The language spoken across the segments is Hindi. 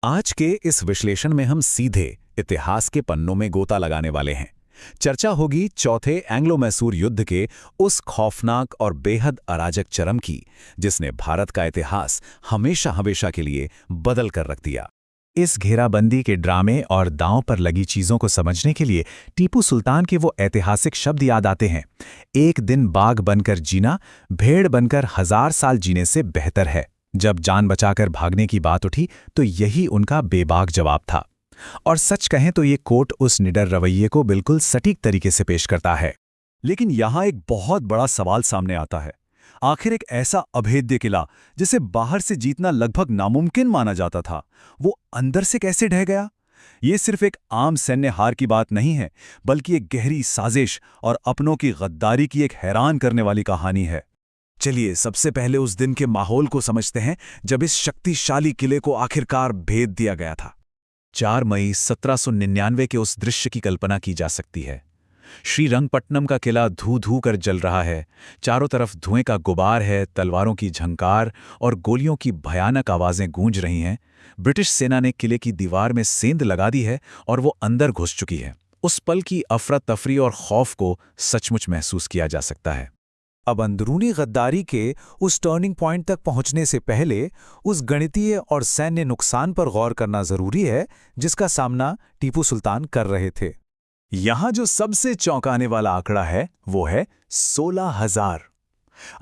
आज के इस विश्लेषण में हम सीधे इतिहास के पन्नों में गोता लगाने वाले हैं। चर्चा होगी चौथे एंग्लो-मैसूर युद्ध के उस खौफनाक और बेहद अराजक चरम की, जिसने भारत का इतिहास हमेशा हमेशा के लिए बदल कर रख दिया। इस घेराबंदी के ड्रामे और दांव पर लगी चीजों को समझने के लिए टीपू सुल्तान के वो ऐतिहासिक शब्द याद आते हैं, एक दिन बाघ बनकर जीना भेड़ बनकर 1000 साल जीने से बेहतर है। जब जान बचाकर भागने की बात उठी तो यही उनका बेबाक जवाब था। और सच कहें तो ये कोट उस निडर रवैये को बिल्कुल सटीक तरीके से पेश करता है। लेकिन यहाँ एक बहुत बड़ा सवाल सामने आता है। आखिर एक ऐसा अभेद्य किला जिसे बाहर से जीतना लगभग नामुमकिन माना जाता था, वो अंदर से कैसे ढह गया? ये सिर्फ एक आम सैन्य हार की बात नहीं है, बल्कि एक गहरी साजिश और अपनों की गद्दारी की एक हैरान करने वाली कहानी है। चलिए सबसे पहले उस दिन के माहौल को समझते हैं जब इस शक्तिशाली किले को आखिरकार भेद दिया गया था। 4 मई 1799 के उस दृश्य की कल्पना की जा सकती है। श्रीरंगपट्टनम का किला धू-धू कर जल रहा है, चारों तरफ धुएं का गुबार है, तलवारों की झंकार और गोलियों की भयानक आवाजें गूंज रही हैं। ब्रिटिश सेना ने किले की दीवार में सेंध लगा दी है और वो अंदर घुस चुकी है। उस पल की अफरा तफरी और खौफ को सचमुच महसूस किया जा सकता है। अब अंदरूनी गद्दारी के उस टर्निंग पॉइंट तक पहुंचने से पहले उस गणितीय और सैन्य नुकसान पर गौर करना जरूरी है जिसका सामना टीपू सुल्तान कर रहे थे। यहां जो सबसे चौंकाने वाला आंकड़ा है वो है 16,000।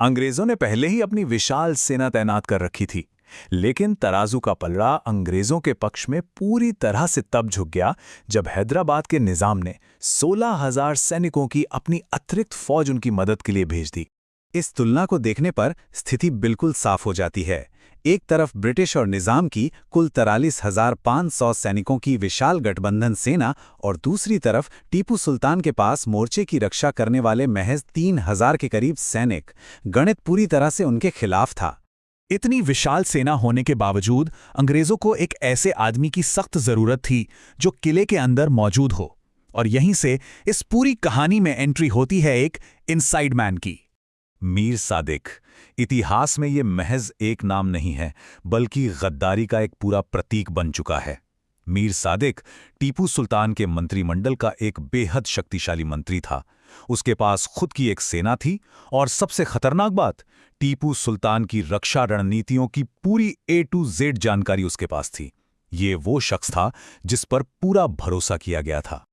अंग्रेजों ने पहले ही अपनी विशाल सेना तैनात कर रखी थी, लेकिन तराजू का पलड़ा अंग्रेजों के पक्ष में पूरी तरह से तब झुक गया जब हैदराबाद के निजाम ने 16,000 सैनिकों की अपनी अतिरिक्त फौज उनकी मदद के लिए भेज दी। इस तुलना को देखने पर स्थिति बिल्कुल साफ हो जाती है। एक तरफ ब्रिटिश और निजाम की कुल 43,500 सैनिकों की विशाल गठबंधन सेना और दूसरी तरफ टीपू सुल्तान के पास मोर्चे की रक्षा करने वाले महज 3,000 के करीब सैनिक। गणित पूरी तरह से उनके खिलाफ था। इतनी विशाल सेना होने के बावजूद अंग्रेजों को एक ऐसे आदमी की सख्त जरूरत थी जो किले के अंदर मौजूद हो। और यहीं से इस पूरी कहानी में एंट्री होती है एक इनसाइड मैन की। मीर सादिक। इतिहास में ये महज एक नाम नहीं है, बल्कि गद्दारी का एक पूरा प्रतीक बन चुका है। मीर सादिक टीपू सुल्तान के मंत्रिमंडल का एक बेहद शक्तिशाली मंत्री था। उसके पास खुद की एक सेना थी और सबसे खतरनाक बात, टीपू सुल्तान की रक्षा रणनीतियों की पूरी A to Z जानकारी उसके पास थी। ये वो शख्स था जिस पर पूरा भरोसा किया गया था।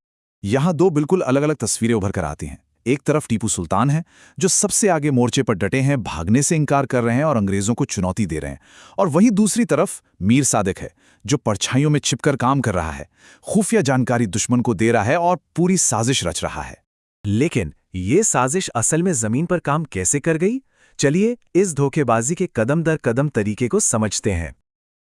यहां दो बिल्कुल अलग अलग तस्वीरें उभर कर आती हैं। एक तरफ टीपू सुल्तान है जो सबसे आगे मोर्चे पर डटे हैं, भागने से इनकार कर रहे हैं और अंग्रेजों को चुनौती दे रहे हैं। और वहीं दूसरी तरफ मीर सादिक है जो परछाइयों में छिपकर काम कर रहा है, खुफिया जानकारी दुश्मन को दे रहा है और पूरी साजिश रच रहा है। लेकिन ये साजिश असल में जमीन पर काम कैसे कर गई? चलिए इस धोखेबाजी के कदम दर कदम तरीके को समझते हैं।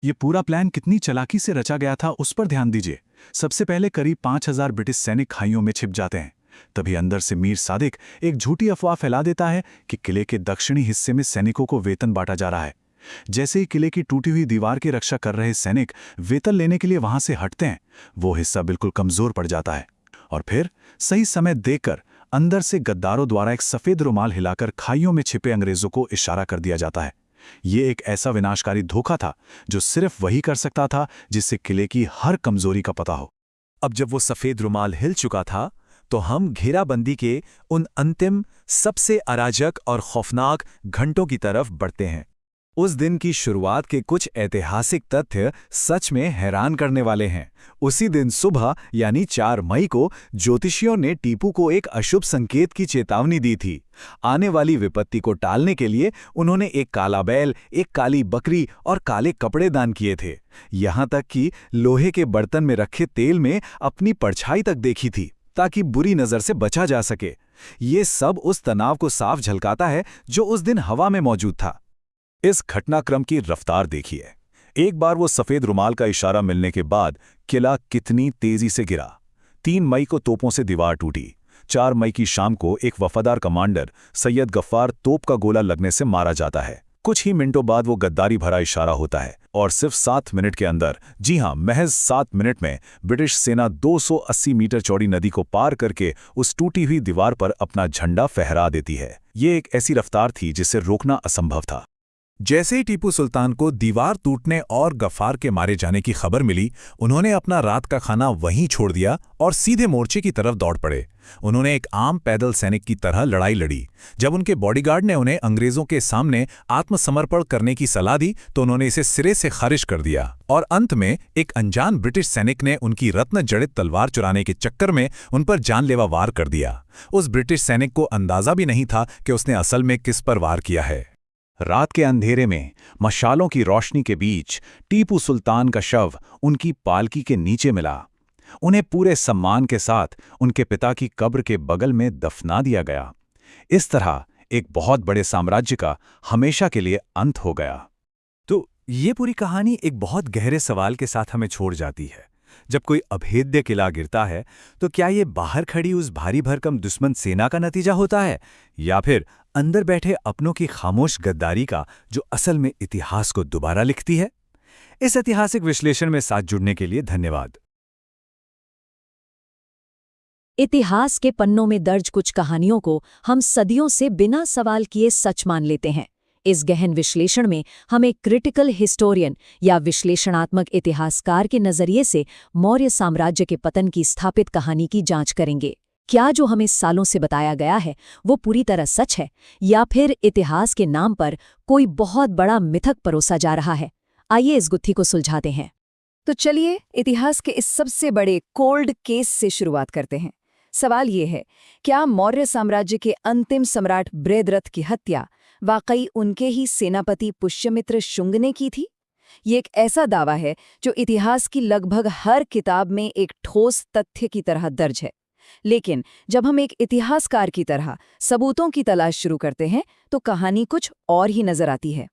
ये पूरा प्लान कितनी चालाकी से रचा गया था उस पर ध्यान दीजिए। सबसे पहले करीब 5,000 ब्रिटिश सैनिक खाइयों में छिप जाते हैं। तभी अंदर से मीर सादिक एक झूठी अफवाह फैला देता है कि किले के दक्षिणी हिस्से में सैनिकों को वेतन बांटा जा रहा है। जैसे ही किले की टूटी हुई दीवार की रक्षा कर रहे सैनिक वेतन लेने के लिए वहां से हटते हैं, वो हिस्सा बिल्कुल कमजोर पड़ जाता है। और फिर सही समय देखकर अंदर से गद्दारों द्वारा एक सफेद रुमाल हिलाकर खाइयों में छिपे अंग्रेजों को इशारा कर दिया जाता है। ये एक ऐसा विनाशकारी धोखा था जो सिर्फ वही कर सकता था जिससे किले की हर कमजोरी का पता हो। अब जब वो सफेद रुमाल हिल चुका था तो हम घेराबंदी के उन अंतिम सबसे अराजक और खौफनाक घंटों की तरफ बढ़ते हैं। उस दिन की शुरुआत के कुछ ऐतिहासिक तथ्य सच में हैरान करने वाले हैं। उसी दिन सुबह यानी 4 मई को ज्योतिषियों ने टीपू को एक अशुभ संकेत की चेतावनी दी थी। आने वाली विपत्ति को टालने के लिए उन्होंने एक काला बैल, एक काली बकरी और काले कपड़े दान किए थे। यहां तक कि लोहे के बर्तन में रखे तेल में अपनी परछाई तक देखी थी ताकि बुरी नजर से बचा जा सके। ये सब उस तनाव को साफ झलकाता है जो उस दिन हवा में मौजूद था। इस घटनाक्रम की रफ्तार देखिए। एक बार वो सफेद रुमाल का इशारा मिलने के बाद किला कितनी तेजी से गिरा। 3 मई को तोपों से दीवार टूटी। 4 मई की शाम को एक वफादार कमांडर सैयद गफ्फार तोप का गोला लगने से मारा जाता है। कुछ ही मिनटों बाद वो गद्दारी भरा इशारा होता है और सिर्फ 7 मिनट के अंदर, जी हां महज 7 मिनट में, ब्रिटिश सेना 280 मीटर चौड़ी नदी को पार करके उस टूटी हुई दीवार पर अपना झंडा फहरा देती है। ये एक ऐसी रफ्तार थी जिसे रोकना असंभव था। जैसे ही टीपू सुल्तान को दीवार टूटने और गफ्फार के मारे जाने की खबर मिली, उन्होंने अपना रात का खाना वहीं छोड़ दिया और सीधे मोर्चे की तरफ दौड़ पड़े। उन्होंने एक आम पैदल सैनिक की तरह लड़ाई लड़ी। जब उनके बॉडीगार्ड ने उन्हें अंग्रेजों के सामने आत्मसमर्पण करने की सलाह दी तो उन्होंने इसे सिरे से खारिज कर दिया और अंत में एक अनजान ब्रिटिश सैनिक ने उनकी रत्न जड़ित तलवार चुराने के चक्कर में उन पर जानलेवा वार कर दिया। उस ब्रिटिश सैनिक को अंदाजा भी नहीं था कि उसने असल में किस पर वार किया है। रात के अंधेरे में मशालों की रोशनी के बीच टीपू सुल्तान का शव उनकी पालकी के नीचे मिला। उन्हें पूरे सम्मान के साथ उनके पिता की कब्र के बगल में दफना दिया गया। इस तरह एक बहुत बड़े साम्राज्य का हमेशा के लिए अंत हो गया। तो ये पूरी कहानी एक बहुत गहरे सवाल के साथ हमें छोड़ जाती है। जब कोई अभेद्य किला गिरता है तो क्या ये बाहर खड़ी उस भारी भरकम दुश्मन सेना का नतीजा होता है, या फिर अंदर बैठे अपनों की खामोश गद्दारी का, जो असल में इतिहास को दोबारा लिखती है? इस ऐतिहासिक विश्लेषण में साथ जुड़ने के लिए धन्यवाद। इतिहास के पन्नों में दर्ज कुछ कहानियों को हम सदियों से बिना सवाल किए सच मान लेते हैं। इस गहन विश्लेषण में हम एक क्रिटिकल हिस्टोरियन या विश्लेषणात्मक इतिहासकार के नजरिए से मौर्य साम्राज्य के पतन की स्थापित कहानी की जांच करेंगे। क्या जो हमें सालों से बताया गया है वो पूरी तरह सच है, या फिर इतिहास के नाम पर कोई बहुत बड़ा मिथक परोसा जा रहा है? आइए इस गुत्थी को सुलझाते हैं। तो चलिए इतिहास के इस सबसे बड़े कोल्ड केस से शुरुआत करते हैं। सवाल ये है, क्या मौर्य साम्राज्य के अंतिम सम्राट बृहद्रथ की हत्या वाकई उनके ही सेनापति पुष्यमित्र शुंग ने की थी? ये एक ऐसा दावा है जो इतिहास की लगभग हर किताब में एक ठोस तथ्य की तरह दर्ज है। लेकिन जब हम एक इतिहासकार की तरह सबूतों की तलाश शुरू करते हैं तो कहानी कुछ और ही नजर आती है।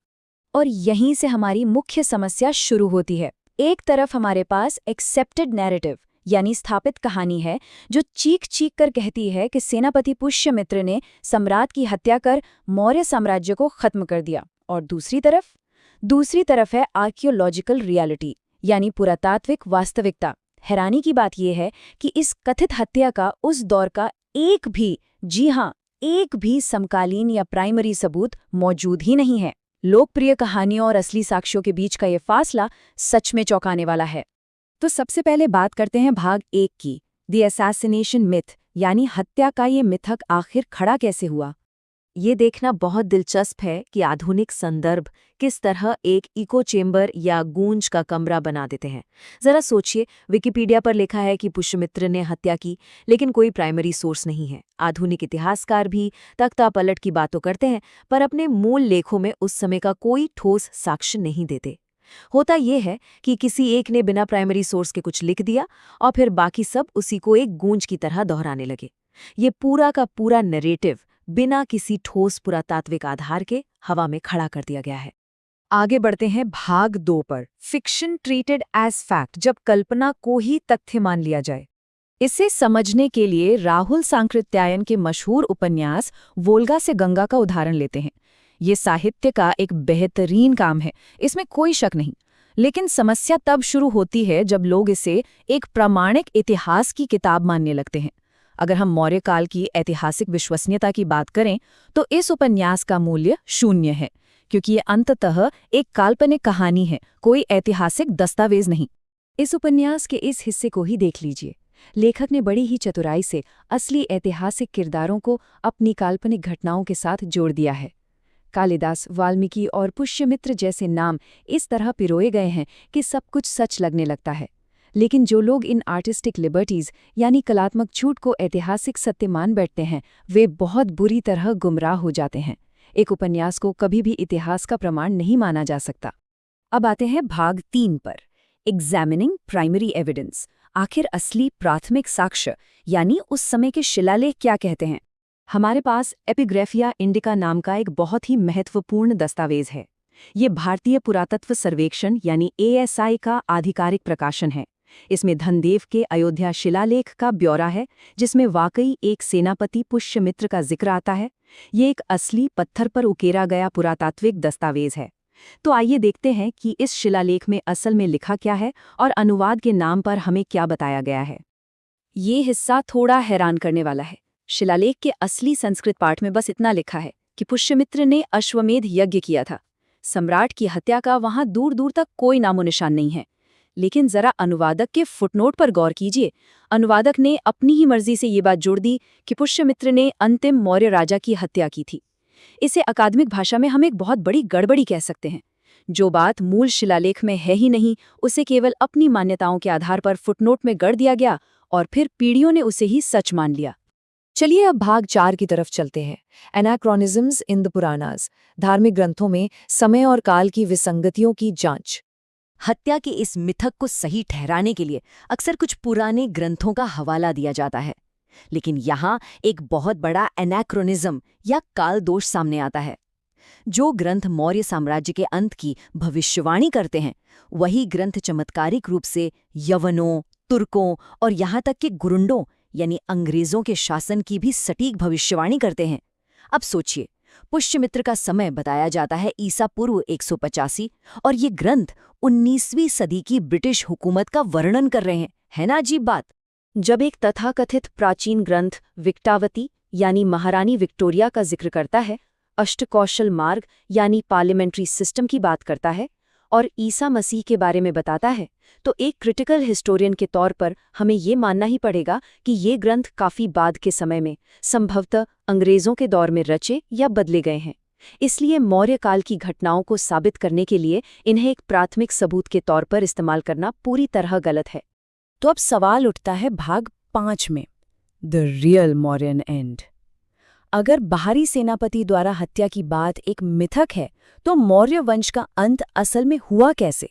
और यहीं से हमारी मुख्य समस्या शुरू होती है। एक तरफ हमारे पास एक्सेप्टेड नैरेटिव यानी स्थापित कहानी है जो चीख चीख कर कहती है कि सेनापति पुष्यमित्र ने सम्राट की हत्या कर मौर्य साम्राज्य को खत्म कर दिया, और दूसरी तरफ है आर्कियोलॉजिकल रियलिटी यानी पुरातात्विक वास्तविकता। हैरानी की बात यह है कि इस कथित हत्या का उस दौर का एक भी समकालीन या प्राइमरी सबूत मौजूद ही नहीं है। लोकप्रिय कहानियों और असली साक्ष्यों के बीच का ये फासला सच में चौंकाने वाला है। तो सबसे पहले बात करते हैं भाग 1 की, द असैसिनेशन मिथ यानी हत्या का ये मिथक आखिर खड़ा कैसे हुआ। ये देखना बहुत दिलचस्प है कि आधुनिक संदर्भ किस तरह एक इको चेंबर या गूंज का कमरा बना देते हैं। जरा सोचिए, विकिपीडिया पर लिखा है कि पुष्यमित्र ने हत्या की, लेकिन कोई प्राइमरी सोर्स नहीं है। आधुनिक इतिहासकार भी तख्ता पलट की बातों करते हैं, पर अपने मूल लेखों में उस समय का कोई ठोस साक्ष्य नहीं देते। होता यह है कि किसी एक ने बिना प्राइमरी सोर्स के कुछ लिख दिया और फिर बाकी सब उसी को एक गूंज की तरह दोहराने लगे। ये पूरा का पूरा नैरेटिव बिना किसी ठोस पुरातात्विक आधार के हवा में खड़ा कर दिया गया है। आगे बढ़ते हैं भाग 2 पर, फिक्शन ट्रीटेड एज फैक्ट, जब कल्पना को ही तथ्य मान लिया जाए। इसे समझने के लिए राहुल सांकृत्यायन के मशहूर उपन्यास वोल्गा से गंगा का उदाहरण लेते हैं। ये साहित्य का एक बेहतरीन काम है, इसमें कोई शक नहीं। लेकिन समस्या तब शुरू होती है जब लोग इसे एक प्रामाणिक इतिहास की किताब मानने लगते हैं। अगर हम मौर्य काल की ऐतिहासिक विश्वसनीयता की बात करें तो इस उपन्यास का मूल्य 0 है, क्योंकि ये अंततः एक काल्पनिक कहानी है, कोई ऐतिहासिक दस्तावेज नहीं। इस उपन्यास के इस हिस्से को ही देख लीजिए। लेखक ने बड़ी ही चतुराई से असली ऐतिहासिक किरदारों को अपनी काल्पनिक घटनाओं के साथ जोड़ दिया है। कालिदास, वाल्मीकि और पुष्यमित्र जैसे नाम इस तरह पिरोए गए हैं कि सब कुछ सच लगने लगता है। लेकिन जो लोग इन आर्टिस्टिक लिबर्टीज यानी कलात्मक छूट को ऐतिहासिक सत्य मान बैठते हैं, वे बहुत बुरी तरह गुमराह हो जाते हैं। एक उपन्यास को कभी भी इतिहास का प्रमाण नहीं माना जा सकता। अब आते हैं भाग 3 पर, एग्जामिनिंग प्राइमरी एविडेंस। आखिर असली प्राथमिक साक्ष्य यानी उस समय के शिलालेख क्या कहते हैं। हमारे पास एपिग्राफिया इंडिका नाम का एक बहुत ही महत्वपूर्ण दस्तावेज है। ये भारतीय पुरातत्व सर्वेक्षण यानी ASI का आधिकारिक प्रकाशन है। इसमें धनदेव के अयोध्या शिलालेख का ब्यौरा है, जिसमें वाकई एक सेनापति पुष्यमित्र का जिक्र आता है। ये एक असली पत्थर पर उकेरा गया पुरातात्विक दस्तावेज है। तो आइए देखते हैं कि इस शिलालेख में असल में लिखा क्या है और अनुवाद के नाम पर हमें क्या बताया गया है। ये हिस्सा थोड़ा हैरान करने वाला है। शिलालेख के असली संस्कृत पाठ में बस इतना लिखा है कि पुष्यमित्र ने अश्वमेध यज्ञ किया था। सम्राट की हत्या का वहां दूर दूर तक कोई नामो निशान नहीं है। लेकिन जरा अनुवादक के फुटनोट पर गौर कीजिए। अनुवादक ने अपनी ही मर्जी से ये बात जोड़ दी कि पुष्यमित्र ने अंतिम मौर्य राजा की हत्या की थी। इसे अकादमिक भाषा में हम एक बहुत बड़ी गड़बड़ी कह सकते हैं। जो बात मूल शिलालेख में है ही नहीं, उसे केवल अपनी मान्यताओं के आधार पर फुटनोट में गढ़ दिया गया और फिर पीढ़ियों ने उसे ही सच मान लिया। चलिए अब भाग 4 की तरफ चलते हैं। एनाक्रोनिज्म्स इन द पुराणास, धार्मिक ग्रंथों में समय और काल की विसंगतियों की जांच। हत्या के इस मिथक को सही ठहराने के लिए अक्सर कुछ पुराने ग्रंथों का हवाला दिया जाता है, लेकिन यहाँ एक बहुत बड़ा एनाक्रोनिज्म या काल दोष सामने आता है। जो ग्रंथ मौर्य साम्राज्य के अंत की भविष्यवाणी करते हैं, वही ग्रंथ चमत्कारिक रूप से यवनों, तुर्कों और यहाँ तक कि गुरुंडों यानी अंग्रेजों के शासन की भी सटीक भविष्यवाणी करते हैं। अब सोचिए, पुष्यमित्र का समय बताया जाता है ईसा पूर्व 185 और ये ग्रंथ 19वीं सदी की ब्रिटिश हुकूमत का वर्णन कर रहे हैं। है ना अजीब बात? जब एक तथाकथित प्राचीन ग्रंथ विक्टावती यानी महारानी विक्टोरिया का जिक्र करता है, अष्टकौशल मार्ग यानी पार्लियामेंट्री सिस्टम की बात करता है और ईसा मसीह के बारे में बताता है, तो एक क्रिटिकल हिस्टोरियन के तौर पर हमें ये मानना ही पड़ेगा कि ये ग्रंथ काफी बाद के समय में, संभवतः अंग्रेजों के दौर में रचे या बदले गए हैं। इसलिए मौर्य काल की घटनाओं को साबित करने के लिए इन्हें एक प्राथमिक सबूत के तौर पर इस्तेमाल करना पूरी तरह गलत है। तो अब सवाल उठता है भाग 5 में, द रियल मौर्यन एंड। अगर बाहरी सेनापति द्वारा हत्या की बात एक मिथक है, तो मौर्य वंश का अंत असल में हुआ कैसे?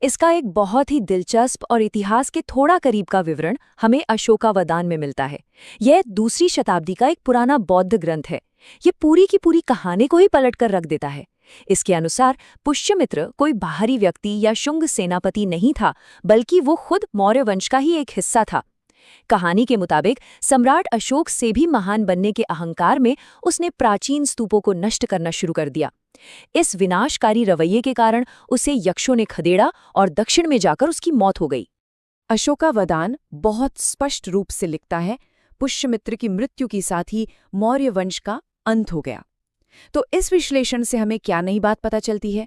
इसका एक बहुत ही दिलचस्प और इतिहास के थोड़ा करीब का विवरण हमें अशोकावदान में मिलता है। यह 2वीं शताब्दी का एक पुराना बौद्ध ग्रंथ है। ये पूरी की पूरी कहानी को ही पलट कर रख देता है। इसके अनुसार पुष्यमित्र कोई बाहरी व्यक्ति या शुंग सेनापति नहीं था, बल्कि वो खुद मौर्य वंश का ही एक हिस्सा था। कहानी के मुताबिक सम्राट अशोक से भी महान बनने के अहंकार में उसने प्राचीन स्तूपों को नष्ट करना शुरू कर दिया। इस विनाशकारी रवैये के कारण उसे यक्षों ने खदेड़ा और दक्षिण में जाकर उसकी मौत हो गई। अशोकावदान बहुत स्पष्ट रूप से लिखता है, पुष्यमित्र की मृत्यु के साथ ही मौर्य वंश का अंत हो गया। तो इस विश्लेषण से हमें क्या नई बात पता चलती है?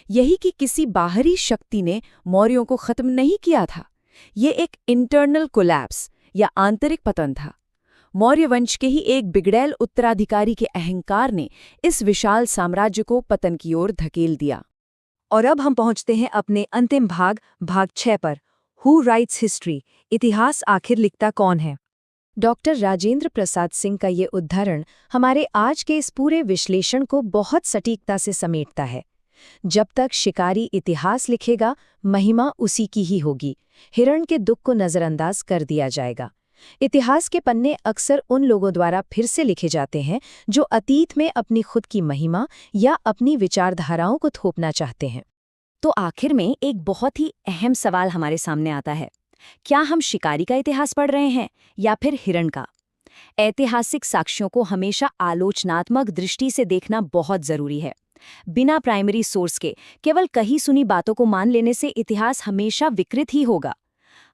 यही कि किसी बाहरी शक्ति ने मौर्यों को खत्म नहीं किया था। ये एक इंटरनल कोलैप्स या आंतरिक पतन था। मौर्य वंश के ही एक बिगड़ैल उत्तराधिकारी के अहंकार ने इस विशाल साम्राज्य को पतन की ओर धकेल दिया। और अब हम पहुंचते हैं अपने अंतिम भाग 6 पर, हु राइट्स हिस्ट्री, इतिहास आखिर लिखता कौन है। डॉक्टर राजेंद्र प्रसाद सिंह का ये उद्धरण हमारे आज के इस पूरे विश्लेषण को बहुत सटीकता से समेटता है। जब तक शिकारी इतिहास लिखेगा, महिमा उसी की ही होगी। हिरण के दुख को नजरअंदाज कर दिया जाएगा। इतिहास के पन्ने अक्सर उन लोगों द्वारा फिर से लिखे जाते हैं जो अतीत में अपनी खुद की महिमा या अपनी विचारधाराओं को थोपना चाहते हैं। तो आखिर में एक बहुत ही अहम सवाल हमारे सामने आता है, क्या हम शिकारी का इतिहास पढ़ रहे हैं या फिर हिरण का? ऐतिहासिक साक्ष्यों को हमेशा आलोचनात्मक दृष्टि से देखना बहुत जरूरी है। बिना प्राइमरी सोर्स के केवल कही सुनी बातों को मान लेने से इतिहास हमेशा विकृत ही होगा।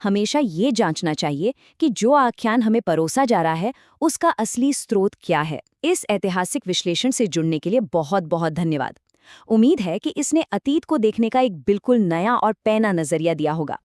हमेशा ये जांचना चाहिए कि जो आख्यान हमें परोसा जा रहा है उसका असली स्रोत क्या है। इस ऐतिहासिक विश्लेषण से जुड़ने के लिए बहुत बहुत धन्यवाद। उम्मीद है कि इसने अतीत को देखने का एक बिल्कुल नया और पैना नजरिया दिया होगा।